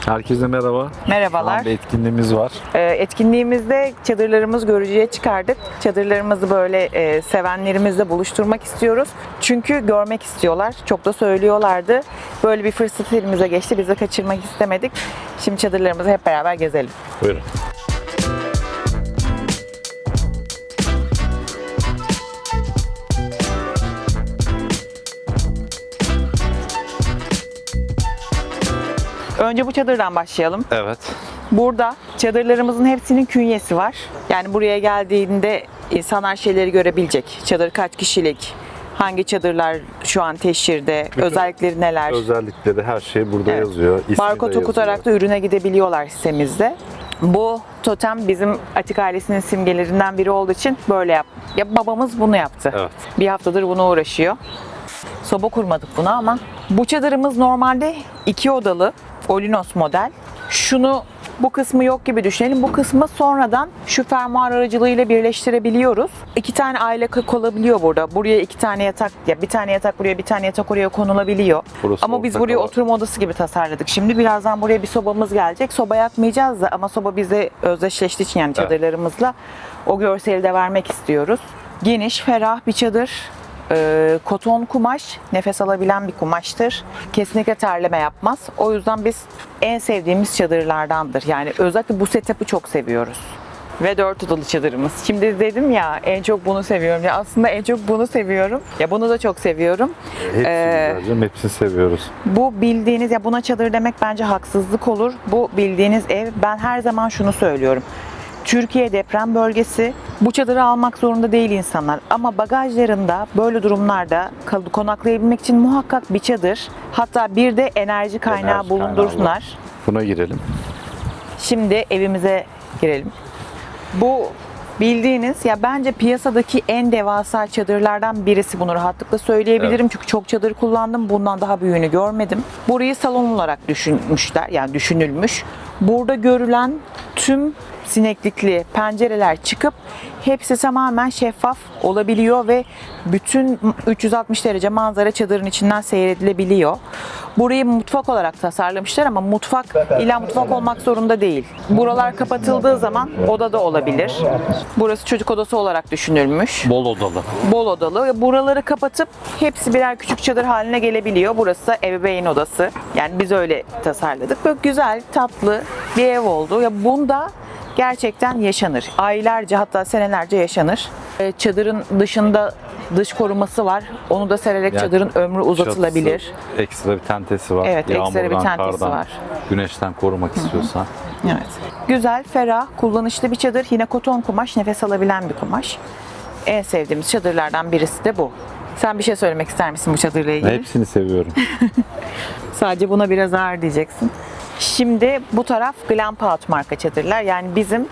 Herkese merhaba. Merhabalar. Şu an bir etkinliğimiz var. Etkinliğimizde çadırlarımızı görücüye çıkardık. Çadırlarımızı böyle sevenlerimizle buluşturmak istiyoruz. Çünkü görmek istiyorlar. Çok da söylüyorlardı. Böyle bir fırsat elimize geçti. Biz de kaçırmak istemedik. Şimdi çadırlarımızı hep beraber gezelim. Buyurun. Önce bu çadırdan başlayalım. Evet. Burada çadırlarımızın hepsinin künyesi var. Yani buraya geldiğinde insanlar şeyleri görebilecek. Çadır kaç kişilik, hangi çadırlar şu an teşhirde, özellikleri neler. Özellikleri her şey burada Evet. yazıyor. İsmi Barkod de okutarak da ürüne gidebiliyorlar sitemizde. Bu totem bizim Atik ailesinin simgelerinden biri olduğu için böyle yap. Ya babamız bunu yaptı. Evet. Bir haftadır buna uğraşıyor. Soba kurmadık buna ama. Bu çadırımız normalde 2 odalı Olinos model. Bu kısmı yok gibi düşünelim. Bu kısmı sonradan şu fermuar aracılığıyla birleştirebiliyoruz. 2 tane aile olabiliyor burada. Buraya 2 tane yatak, ya bir tane yatak buraya, bir tane yatak oraya konulabiliyor. Burası ama biz ortak buraya alan. oturma odası gibi tasarladık. Şimdi birazdan buraya bir sobamız gelecek. Soba yakmayacağız da ama soba bize özdeşleştiği için yani çadırlarımızla o görseli de vermek istiyoruz. Geniş, ferah bir çadır. Koton kumaş, nefes alabilen bir kumaştır. Kesinlikle terleme yapmaz. O yüzden biz en sevdiğimiz çadırlardandır. Yani özellikle bu setup'ı çok seviyoruz. Ve 4 odalı çadırımız. Şimdi dedim ya en çok bunu seviyorum. Ya aslında en çok bunu seviyorum. Ya bunu da çok seviyorum. Hepsini güzel canım, hepsini seviyoruz. Bu bildiğiniz, ya buna çadır demek bence haksızlık olur. Bu bildiğiniz ev. Ben her zaman şunu söylüyorum. Türkiye deprem bölgesi. Bu çadırı almak zorunda değil insanlar. Ama bagajlarında böyle durumlarda konaklayabilmek için muhakkak bir çadır. Hatta bir de enerji kaynağı Enerji bulundursunlar. kaynağı var. Buna girelim. Şimdi evimize girelim. Bu bildiğiniz, ya bence piyasadaki en devasa çadırlardan birisi, bunu rahatlıkla söyleyebilirim. Evet. Çünkü çok çadır kullandım. Bundan daha büyüğünü görmedim. Burayı salon olarak düşünmüşler. Yani düşünülmüş. Burada görülen tüm sineklikli pencereler çıkıp hepsi tamamen şeffaf olabiliyor ve bütün 360 derece manzara çadırın içinden seyredilebiliyor. Burayı mutfak olarak tasarlamışlar ama mutfak illa mutfak olmak zorunda değil. Buralar kapatıldığı zaman oda da olabilir. Burası çocuk odası olarak düşünülmüş. Bol odalı. Bol odalı. Buraları kapatıp hepsi birer küçük çadır haline gelebiliyor. Burası da ebeveyn odası. Yani biz öyle tasarladık. Böyle güzel, tatlı bir ev oldu. Ya bunda gerçekten yaşanır. Aylarca, hatta senelerce yaşanır. Çadırın dışında dış koruması var. Onu da sererek Yani çadırın ömrü uzatılabilir. Çatısı, ekstra bir tentesi var. Evet, ekstra bir Yağmurdan, tentesi kardan, var. güneşten korumak istiyorsan. Evet. Güzel, ferah, kullanışlı bir çadır. Yine koton kumaş, nefes alabilen bir kumaş. En sevdiğimiz çadırlardan birisi de bu. Sen bir şey söylemek ister misin bu çadırla ilgili? Hepsini seviyorum. Sadece buna biraz ağır diyeceksin. Şimdi bu taraf Glampaut marka çadırlar. Yani bizim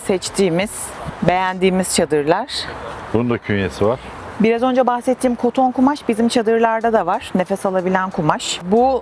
seçtiğimiz, beğendiğimiz çadırlar. Bunun da künyesi var. Biraz önce bahsettiğim koton kumaş bizim çadırlarda da var. Nefes alabilen kumaş.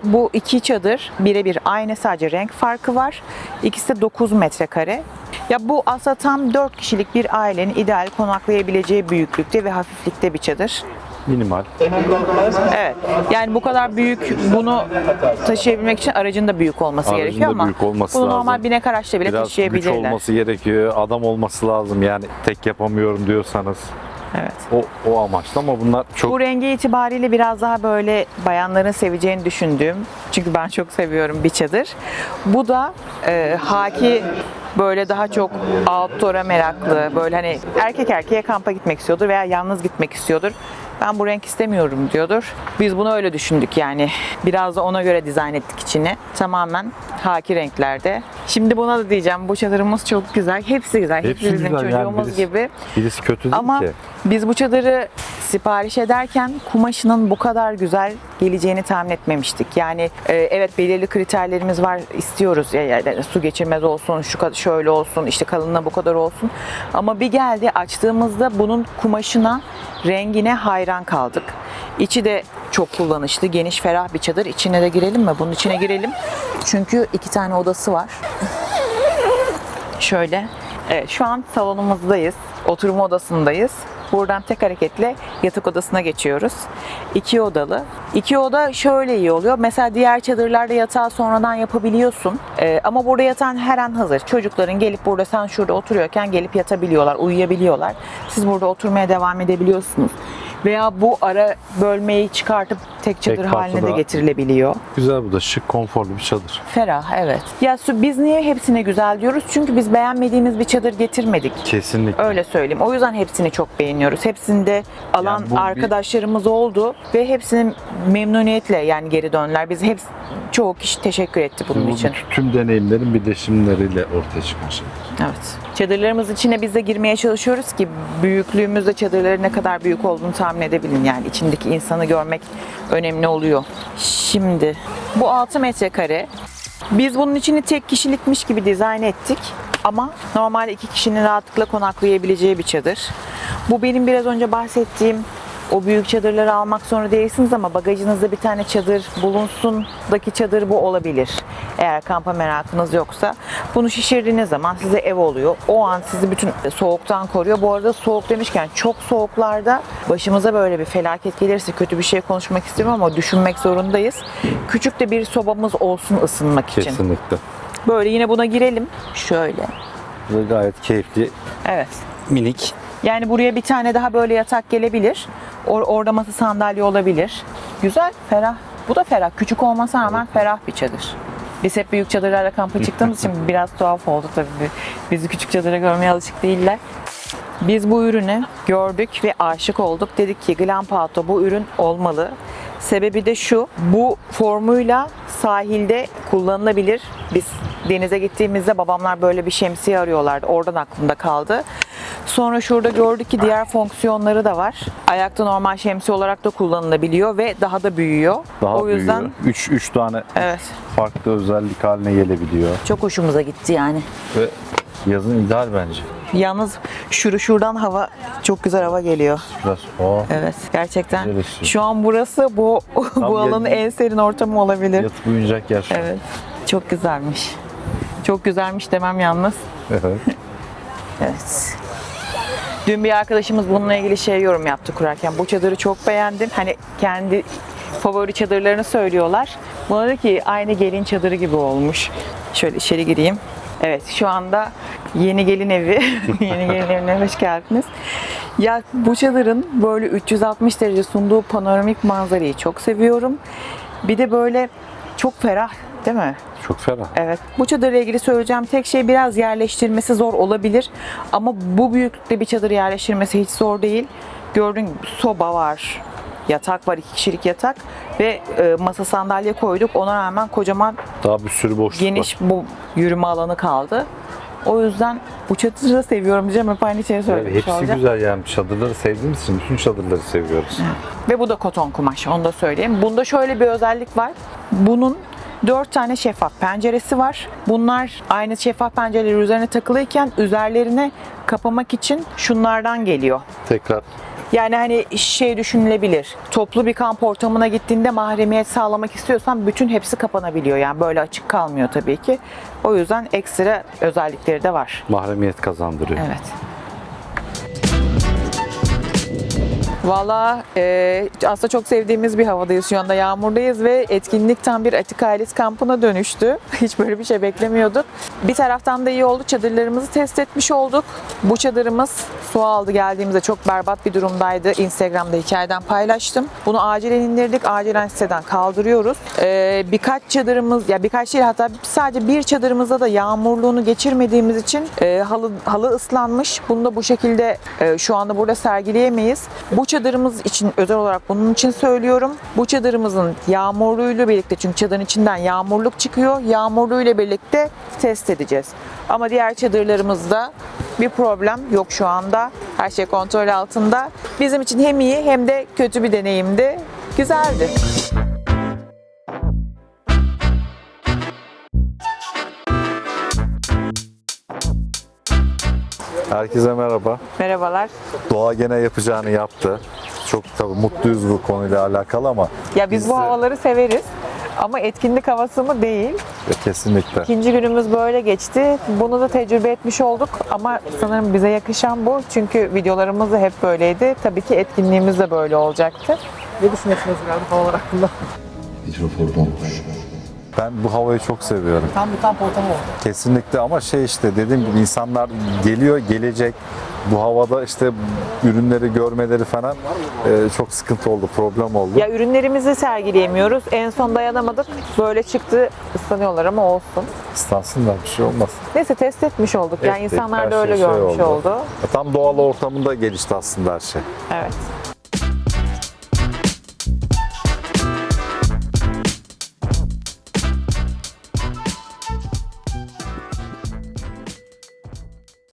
Bu iki çadır birebir aynı, sadece renk farkı var. İkisi de 9 metrekare. Ya bu aslında tam 4 kişilik bir ailenin ideal konaklayabileceği büyüklükte ve hafiflikte bir çadır. Minimal. Evet. Yani bu kadar büyük, bunu taşıyabilmek için aracın da büyük olması Aracın gerekiyor da ama büyük olması bunu lazım. normal binek araçla bile Biraz güç taşıyabilirler. olması gerekiyor. Adam olması lazım. Yani tek yapamıyorum diyorsanız. Evet. O amaçlı ama bunlar çok Bu rengi itibariyle biraz daha böyle bayanların seveceğini düşündüğüm, çünkü ben çok seviyorum, bir çadır. Bu da haki, böyle daha çok outdoor'a meraklı, böyle hani erkek erkeğe kampa gitmek istiyordur veya yalnız gitmek istiyordur. Ben bu renk istemiyorum diyordur. Biz bunu öyle düşündük yani. Biraz da ona göre dizayn ettik içini. Tamamen haki renklerde. Şimdi buna da diyeceğim, bu çadırımız çok güzel. Hepsi güzel. Hepsi bizim güzel. Yani çocuğumuz gibi. birisi kötü değil Ama ki. biz bu çadırı sipariş ederken kumaşının bu kadar güzel geleceğini tahmin etmemiştik. Yani evet, belirli kriterlerimiz var, istiyoruz. Yani su geçirmez olsun, şu kadar şöyle olsun, işte kalınlığı bu kadar olsun. Ama bir geldi, açtığımızda bunun kumaşına, rengine hayran kaldık. İçi de çok kullanışlı, geniş, ferah bir çadır. İçine de girelim mi? Bunun içine girelim. Çünkü 2 tane odası var. Şöyle. Evet, şu an salonumuzdayız. Oturma odasındayız. Buradan tek hareketle yatak odasına geçiyoruz. 2 odalı. 2 oda şöyle iyi oluyor. Mesela diğer çadırlarda yatağı sonradan yapabiliyorsun. Ama burada yatan her an hazır. Çocukların gelip burada sen şurada oturuyorken gelip yatabiliyorlar, uyuyabiliyorlar. Siz burada oturmaya devam edebiliyorsunuz. Veya bu ara bölmeyi çıkartıp tek çadır Tek haline de parçada. getirilebiliyor. Güzel, bu da şık, konforlu bir çadır. Ferah, evet. Ya biz niye hepsine güzel diyoruz? Çünkü biz beğenmediğimiz bir çadır getirmedik. Kesinlikle. Öyle söyleyeyim. O yüzden hepsini çok beğeniyoruz. Hepsinde alan Yani bu bir- arkadaşlarımız oldu ve hepsinin memnuniyetle yani geri döndüler. Biz çoğu kişi teşekkür etti bunun Bu için. tüm deneyimlerin birleşimleriyle ortaya çıkmış. Evet. Çadırlarımız içine biz de girmeye çalışıyoruz ki büyüklüğümüzde çadırların ne kadar büyük olduğunu tahmin edebilin. Yani içindeki insanı görmek önemli oluyor. Şimdi bu 6 metrekare. Biz bunun içini tek kişilikmiş gibi dizayn ettik. Ama normalde 2 kişinin rahatlıkla konaklayabileceği bir çadır. Bu benim biraz önce bahsettiğim o büyük çadırları almak zorunda değilsiniz ama bagajınızda bir tane çadır bulunsun.daki çadır bu olabilir. Eğer kampa merakınız yoksa. Bunu şişirdiğiniz zaman size ev oluyor. O an sizi bütün soğuktan koruyor. Bu arada soğuk demişken çok soğuklarda başımıza böyle bir felaket gelirse kötü bir şey konuşmak istemiyorum ama düşünmek zorundayız. Küçük de bir sobamız olsun ısınmak için. Kesinlikle. Böyle yine buna girelim. Şöyle. Bu da gayet keyifli, Evet. minik. Yani buraya bir tane daha böyle yatak gelebilir. Orada masa sandalye olabilir. Güzel, ferah. Bu da ferah. Küçük olmasına rağmen ferah bir çadır. Biz hep büyük çadırlarla kampa çıktığımız için biraz tuhaf oldu tabii. Bizi küçük çadıra görmeye alışık değiller. Biz bu ürünü gördük ve aşık olduk. Dedik ki Glamp Auto bu ürün olmalı. Sebebi de şu, bu formuyla sahilde kullanılabilir. Biz denize gittiğimizde babamlar böyle bir şemsiye arıyorlardı. Oradan aklımda kaldı. Sonra şurada gördük ki diğer fonksiyonları da var. Ayakta normal şemsiye olarak da kullanılabiliyor ve daha da büyüyor. Daha o yüzden büyüyor. 3 tane evet, farklı özellik haline gelebiliyor. çok hoşumuza gitti yani. Ve yazın ideal bence. Yalnız şuradan hava çok güzel hava geliyor. Biraz Evet, gerçekten. Güzel esiyor. Şu an burası bu alanın en serin ortamı olabilir. yatıp uyuyacak yer şu an. Evet. Çok güzelmiş. Çok güzelmiş demem yalnız. Evet. Evet. Dün bir arkadaşımız bununla ilgili yorum yaptı kurarken. Bu çadırı çok beğendim. Hani kendi favori çadırlarını söylüyorlar. Buna dedi ki aynı gelin çadırı gibi olmuş. Şöyle içeri gireyim. Evet, şu anda yeni gelin evi. Yeni gelin evine hoş geldiniz. Ya bu çadırın böyle 360 derece sunduğu panoramik manzarayı çok seviyorum. Bir de böyle çok ferah, değil mi? Çok ferah. Evet. Bu çadırla ilgili söyleyeceğim tek şey biraz yerleştirmesi zor olabilir. Ama bu büyüklükte bir çadır yerleştirmesi hiç zor değil. Gördüğün gibi soba var. Yatak var, 2 kişilik yatak. Ve masa sandalye koyduk. Ona rağmen kocaman Daha bir sürü boşluk geniş var. bu yürüme alanı kaldı. O yüzden bu çadırı seviyorum diyeceğim. Hep aynı şeyi Evet, söylemiş hepsi olacağım. güzel yani. Çadırları sevdiğimiz için bütün çadırları seviyoruz. Ve bu da koton kumaş, onu da söyleyeyim. Bunda şöyle bir özellik var. Bunun 4 tane şeffaf penceresi var. Bunlar aynı şeffaf pencereleri üzerine takılıyken üzerlerine kapamak için şunlardan geliyor. Tekrar Yani hani düşünülebilir. Toplu bir kamp ortamına gittiğinde mahremiyet sağlamak istiyorsan bütün hepsi kapanabiliyor. Yani böyle açık kalmıyor tabii ki. O yüzden ekstra özellikleri de var. mahremiyet kazandırıyor. Evet. Valla aslında çok sevdiğimiz bir havadayız. Şu anda yağmurdayız ve etkinlik tam bir Atik Ailesi kampına dönüştü. Hiç böyle bir şey beklemiyorduk. Bir taraftan da iyi oldu. Çadırlarımızı test etmiş olduk. Bu çadırımız su aldı geldiğimizde çok berbat bir durumdaydı. Instagram'da hikayeden paylaştım. Bunu acilen indirdik. Acilen siteden kaldırıyoruz. Birkaç çadırımız, ya birkaç değil hatta sadece bir çadırımızda da yağmurluğunu geçirmediğimiz için halı ıslanmış. Bunu da bu şekilde şu anda burada sergileyemeyiz. Bu çadırımız için özel olarak bunun için söylüyorum. Bu çadırımızın yağmurluğuyla birlikte, çünkü çadırın içinden yağmurluk çıkıyor. Yağmurluğuyla birlikte test edeceğiz. Ama diğer çadırlarımızda bir problem yok şu anda. Her şey kontrol altında. Bizim için hem iyi hem de kötü bir deneyimdi. Güzeldi. Herkese merhaba. Merhabalar. Doğa gene yapacağını yaptı. Çok tabii mutluyuz bu konuyla alakalı ama Ya biz bu de- havaları severiz. Ama etkinlik havası mı? Değil. Kesinlikle. İkinci günümüz böyle geçti. Bunu da tecrübe etmiş olduk ama sanırım bize yakışan bu. Çünkü videolarımız da hep böyleydi. Tabii ki etkinliğimiz de böyle olacaktı. Ne düşünüyorsunuz yani havalar hakkında? Hidrofor donmuş. Ben bu havayı çok seviyorum. Tam bir kamp ortamı oldu. Kesinlikle ama işte dediğim gibi insanlar geliyor, gelecek. Bu havada işte ürünleri görmeleri falan çok sıkıntı oldu, problem oldu. Ya ürünlerimizi sergileyemiyoruz. En son dayanamadık. Böyle çıktı. Islanıyorlar ama olsun. İstansınlar, bir şey olmaz. Neyse test etmiş olduk. Yani Ettik, insanlar da her öyle şey görmüş oldu. Tam doğal ortamında gelişti aslında her şey. Evet.